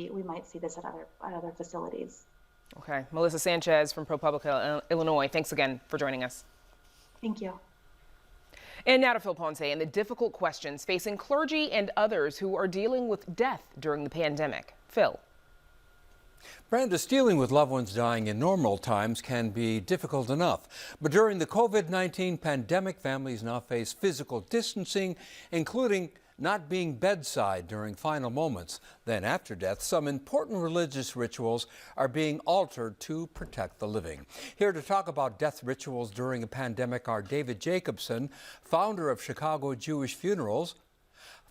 we might see this at other facilities. Okay, Melissa Sanchez from ProPublica, Illinois. Thanks again for joining us. Thank you. And now to Phil Ponce and the difficult questions facing clergy and others who are dealing with death during the pandemic. Phil. Brandis, dealing with loved ones dying in normal times can be difficult enough. But during the COVID-19 pandemic, families now face physical distancing, including not being bedside during final moments. Then after death, some important religious rituals are being altered to protect the living. Here to talk about death rituals during a pandemic are David Jacobson, founder of Chicago Jewish Funerals,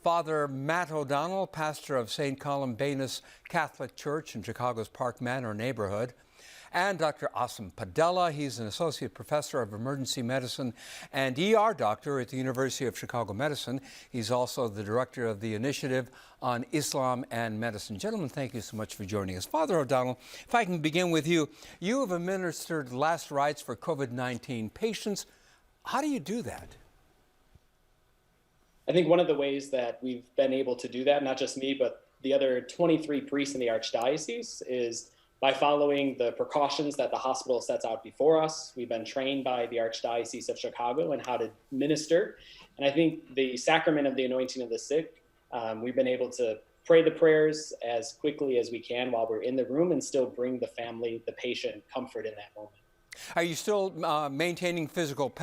Father Matt O'Donnell, pastor of St. Columbanus Catholic Church in Chicago's Park Manor neighborhood, and Dr. Aasim Padela. He's an associate professor of emergency medicine and ER doctor at the University of Chicago Medicine. He's also the director of the Initiative on Islam and Medicine. Gentlemen, thank you so much for joining us. Father O'Donnell, if I can begin with you. You have administered last rites for COVID-19 patients. How do you do that? I think one of the ways that we've been able to do that, not just me, but the other 23 priests in the Archdiocese, is by following the precautions that the hospital sets out before us. We've been trained by the Archdiocese of Chicago in how to minister. And I think the sacrament of the anointing of the sick, we've been able to pray the prayers as quickly as we can while we're in the room and still bring the family, the patient, comfort in that moment. Are you still maintaining physical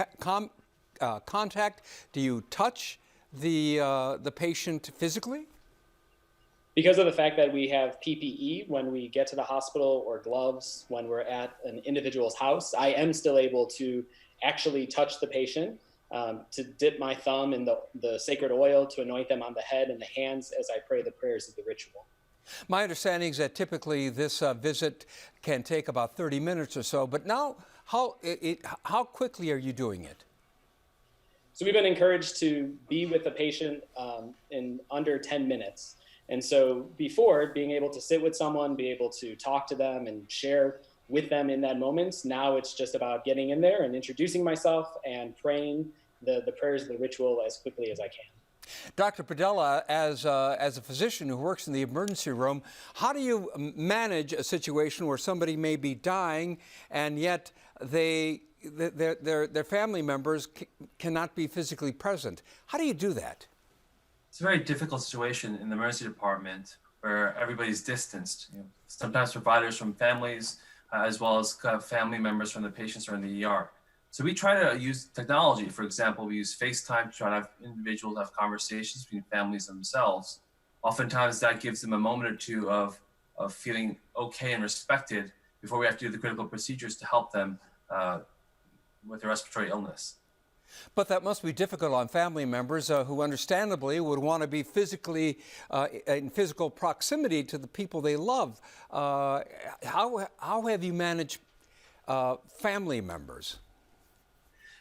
contact? Do you touch the patient physically? Because of the fact that we have PPE when we get to the hospital, or gloves when we're at an individual's house, I am still able to actually touch the patient, to dip my thumb in the sacred oil to anoint them on the head and the hands as I pray the prayers of the ritual. My understanding is that typically this visit can take about 30 minutes or so, but now how quickly are you doing it? So we've been encouraged to be with the patient in under 10 minutes. And so before, being able to sit with someone, be able to talk to them and share with them in that moment, now it's just about getting in there and introducing myself and praying the prayers of the ritual as quickly as I can. Dr. Padela, as a physician who works in the emergency room, how do you manage a situation where somebody may be dying and yet their family members cannot be physically present? How do you do that? It's a very difficult situation in the emergency department where everybody's distanced. Sometimes providers from families, as well as family members from the patients who are in the ER. So we try to use technology. For example, we use FaceTime to try to have individuals have conversations between families themselves. Oftentimes that gives them a moment or two of feeling okay and respected before we have to do the critical procedures to help them with their respiratory illness. But that must be difficult on family members who understandably would want to be physically in physical proximity to the people they love. How have you managed family members?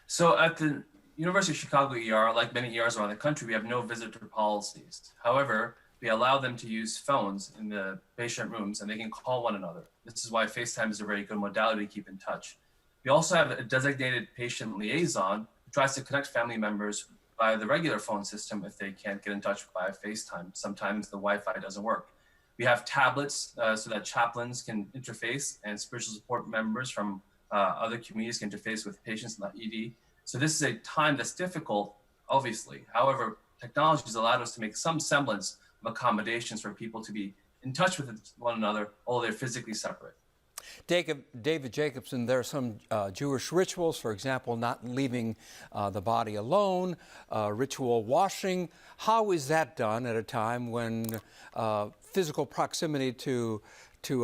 So at the University of Chicago ER, like many ERs around the country, we have no visitor policies. However, we allow them to use phones in the patient rooms and they can call one another. This is why FaceTime is a very good modality to keep in touch. We also have a designated patient liaison who tries to connect family members via the regular phone system if they can't get in touch via FaceTime. Sometimes the Wi-Fi doesn't work. We have tablets so that chaplains can interface and spiritual support members from other communities can interface with patients in the ED. So this is a time that's difficult, obviously. However, technology has allowed us to make some semblance of accommodations for people to be in touch with one another, although they're physically separate. David Jacobson, there are some Jewish rituals, for example, not leaving the body alone, ritual washing. How is that done at a time when physical proximity to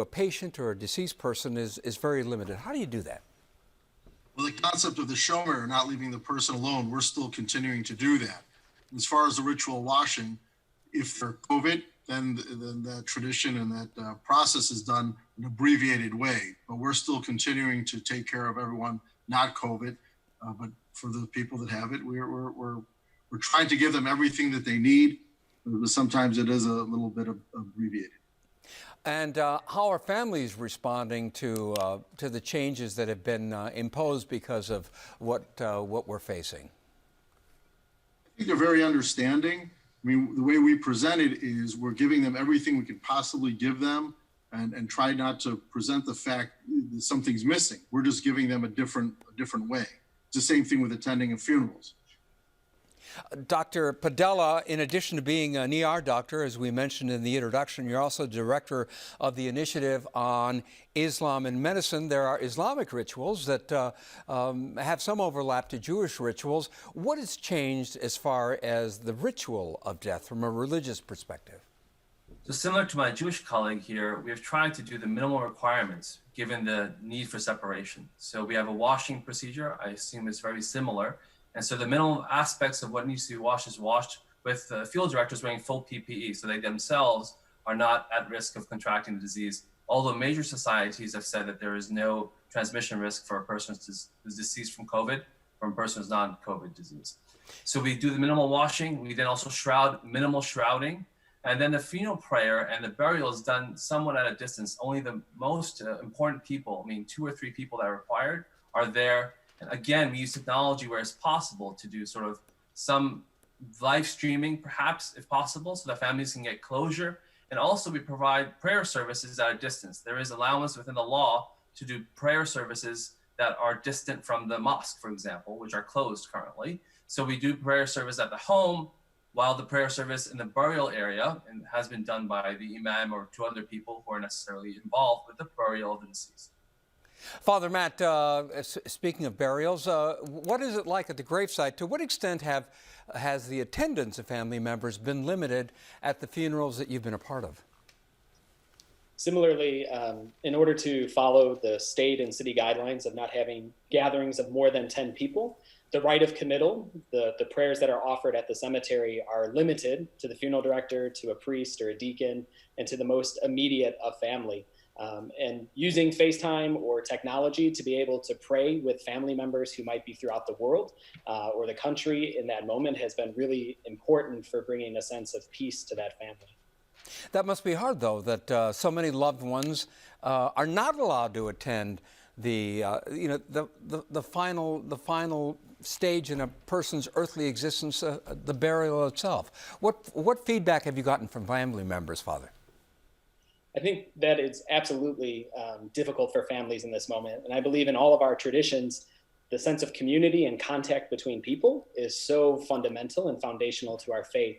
a patient or a deceased person is very limited? How do you do that? Well, the concept of the shomer, not leaving the person alone, we're still continuing to do that. As far as the ritual washing, if they're COVID, then that tradition and that process is done in an abbreviated way. But we're still continuing to take care of everyone not COVID, but for the people that have it, we're trying to give them everything that they need. But sometimes it is a little bit abbreviated. And how are families responding to the changes that have been imposed because of what we're facing? I think they're very understanding. I mean, the way we present it is we're giving them everything we could possibly give them and try not to present the fact that something's missing. We're just giving them a different way. It's the same thing with attending funerals. Dr. Padela, in addition to being an ER doctor, as we mentioned in the introduction, you're also director of the Initiative on Islam and Medicine. There are Islamic rituals that have some overlap to Jewish rituals. What has changed as far as the ritual of death from a religious perspective? So similar to my Jewish colleague here, we have tried to do the minimal requirements given the need for separation. So we have a washing procedure. I assume it's very similar. And so the minimal aspects of what needs to be washed is washed with field directors wearing full PPE, so they themselves are not at risk of contracting the disease. Although major societies have said that there is no transmission risk for a person who's deceased from COVID from a person who's non-COVID disease. So we do the minimal washing. We then also minimal shrouding. And then the funeral prayer and the burial is done somewhat at a distance. Only the most important people, 2 or 3 people that are required, are there. And again, we use technology where it's possible to do sort of some live streaming, perhaps, if possible, so that families can get closure. And also we provide prayer services at a distance. There is allowance within the law to do prayer services that are distant from the mosque, for example, which are closed currently. So we do prayer service at the home, while the prayer service in the burial area and has been done by the imam or 2 other people who are necessarily involved with the burial of the deceased. Father Matt, speaking of burials, what is it like at the gravesite? To what extent has the attendance of family members been limited at the funerals that you've been a part of? Similarly, in order to follow the state and city guidelines of not having gatherings of more than 10 people, the rite of committal, the prayers that are offered at the cemetery are limited to the funeral director, to a priest or a deacon, and to the most immediate of family. And using FaceTime or technology to be able to pray with family members who might be throughout the world or the country in that moment has been really important for bringing a sense of peace to that family. That must be hard, though, that so many loved ones are not allowed to attend the final stage in a person's earthly existence, the burial itself. What feedback have you gotten from family members, Father? I think that it's absolutely difficult for families in this moment. And I believe in all of our traditions, the sense of community and contact between people is so fundamental and foundational to our faith.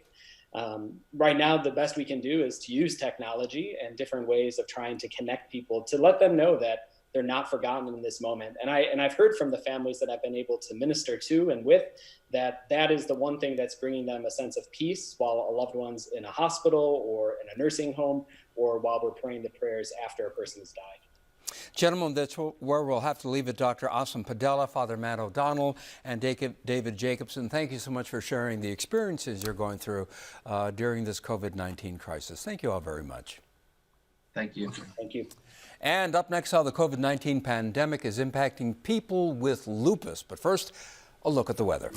Right now, the best we can do is to use technology and different ways of trying to connect people to let them know that they're not forgotten in this moment. And I've heard from the families that I've been able to minister to and with that is the one thing that's bringing them a sense of peace while a loved one's in a hospital or in a nursing home, or while we're praying the prayers after a person has died. Gentlemen, that's where we'll have to leave it. Dr. Aasim Padela, Father Matt O'Donnell, and David JACOBSON, thank you so much for sharing the experiences you're going through during this COVID-19 crisis. Thank you all very much. Thank you. Thank you. And up next, how the COVID-19 pandemic is impacting people with lupus. But first, a look at the weather.